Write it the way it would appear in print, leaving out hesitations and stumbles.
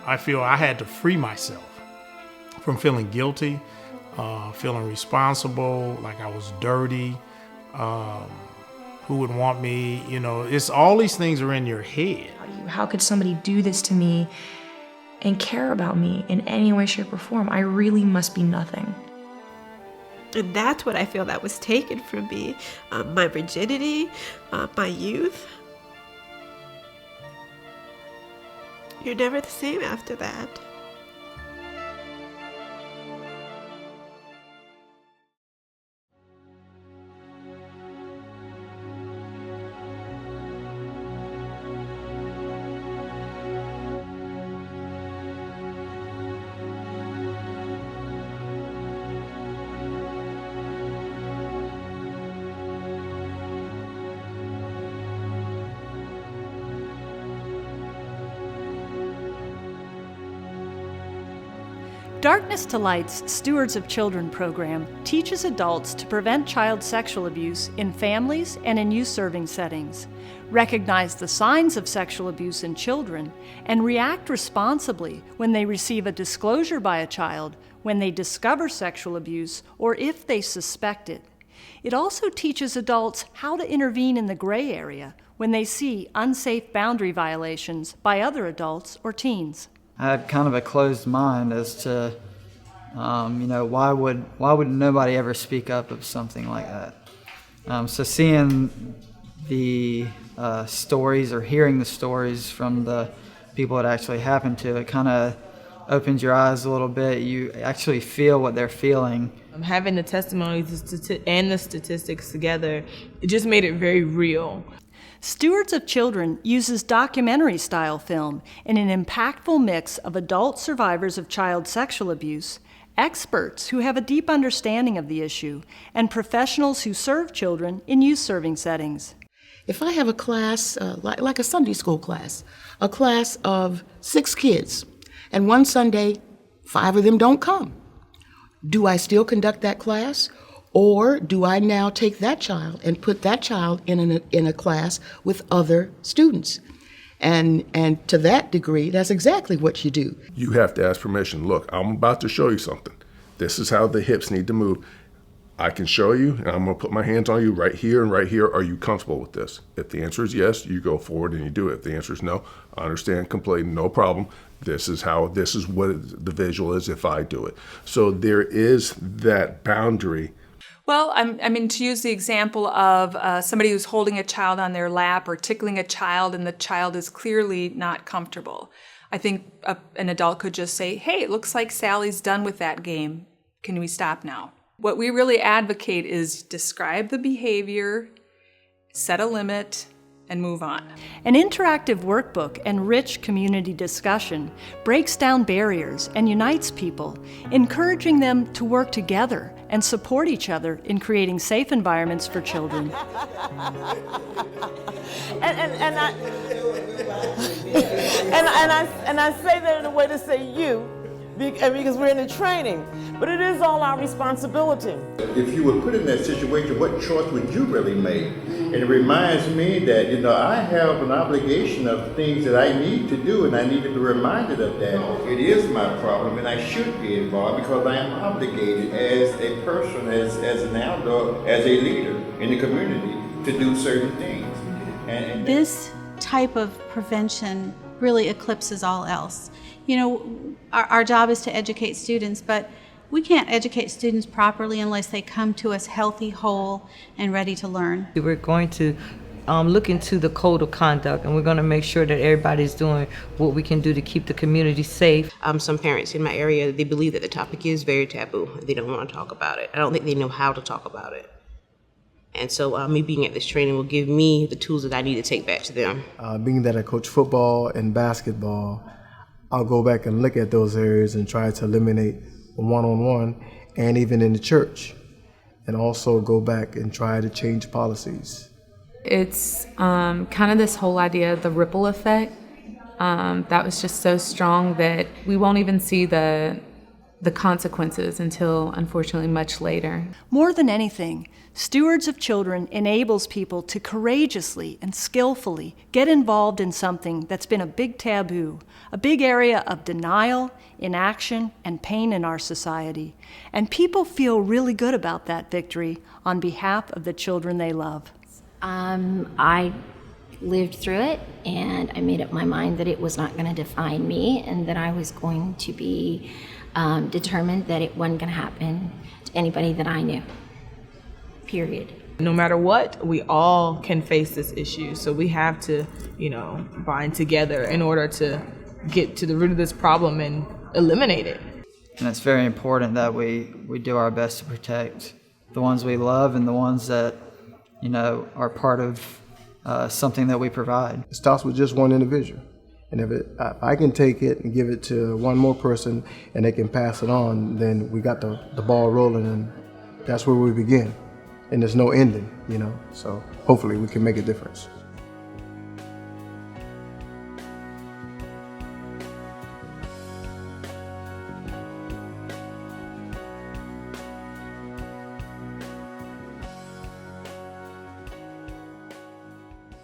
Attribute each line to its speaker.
Speaker 1: I feel I had to free myself from feeling guilty, feeling responsible, like I was dirty. Who would want me? It's all these things are in your head.
Speaker 2: How could somebody do this to me and care about me in any way, shape, or form? I really must be nothing.
Speaker 3: And that's what I feel that was taken from me. My virginity, my youth. You're never the same after that.
Speaker 4: Darkness to Light's Stewards of Children program teaches adults to prevent child sexual abuse in families and in youth-serving settings, recognize the signs of sexual abuse in children, and react responsibly when they receive a disclosure by a child, when they discover sexual abuse, or if they suspect it. It also teaches adults how to intervene in the gray area when they see unsafe boundary violations by other adults or teens.
Speaker 5: I had kind of a closed mind as to, why would nobody ever speak up of something like that? So seeing the stories or hearing the stories from the people it actually happened to, it kind of opens your eyes a little bit. You actually feel what they're feeling.
Speaker 6: Having the testimonies and the statistics together, it just made it very real.
Speaker 4: Stewards of Children uses documentary-style film in an impactful mix of adult survivors of child sexual abuse, experts who have a deep understanding of the issue, and professionals who serve children in youth-serving settings.
Speaker 7: If I have a class, like a Sunday school class, a class of 6 kids, and one Sunday, 5 of them don't come, do I still conduct that class? Or do I now take that child and put that child in a class with other students? And to that degree, that's exactly what you do.
Speaker 8: You have to ask permission. Look, I'm about to show you something. This is how the hips need to move. I can show you, and I'm going to put my hands on you right here and right here. Are you comfortable with this? If the answer is yes, you go forward and you do it. If the answer is no, I understand completely, no problem. This is what the visual is if I do it. So there is that boundary.
Speaker 9: Well, to use the example of somebody who's holding a child on their lap or tickling a child and the child is clearly not comfortable. I think an adult could just say, hey, it looks like Sally's done with that game. Can we stop now? What we really advocate is describe the behavior, set a limit, and move on.
Speaker 4: An interactive workbook and rich community discussion breaks down barriers and unites people, encouraging them to work together and support each other in creating safe environments for children.
Speaker 10: And I say that in a way to say you, because we're in the training, but it is all our responsibility.
Speaker 11: If you were put in that situation, what choice would you really make? And it reminds me that, I have an obligation of things that I need to do, and I need to be reminded of that. It is my problem, and I should be involved because I am obligated as a person, as an elder, as a leader in the community to do certain things. And
Speaker 12: this type of prevention really eclipses all else. Our job is to educate students, but we can't educate students properly unless they come to us healthy, whole, and ready to learn.
Speaker 13: We're going to look into the code of conduct, and we're going to make sure that everybody's doing what we can do to keep the community safe.
Speaker 14: Some parents in my area, they believe that the topic is very taboo. They don't want to talk about it. I don't think they know how to talk about it. And so me being at this training will give me the tools that I need to take back to them.
Speaker 15: Being that I coach football and basketball, I'll go back and look at those areas and try to eliminate one-on-one and even in the church, and also go back and try to change policies.
Speaker 16: It's kind of this whole idea of the ripple effect that was just so strong that we won't even see the the consequences until, unfortunately, much later.
Speaker 4: More than anything, Stewards of Children enables people to courageously and skillfully get involved in something that's been a big taboo, a big area of denial, inaction, and pain in our society. And people feel really good about that victory on behalf of the children they love.
Speaker 17: I lived through it, and I made up my mind that it was not going to define me, and that I was going to be determined that it wasn't going to happen to anybody that I knew, period.
Speaker 6: No matter what, we all can face this issue. So we have to, bind together in order to get to the root of this problem and eliminate it.
Speaker 5: And it's very important that we do our best to protect the ones we love and the ones that, are part of something that we provide.
Speaker 15: It starts with just one individual. And if I can take it and give it to one more person and they can pass it on, then we got the ball rolling, and that's where we begin. And there's no ending, So hopefully we can make a difference.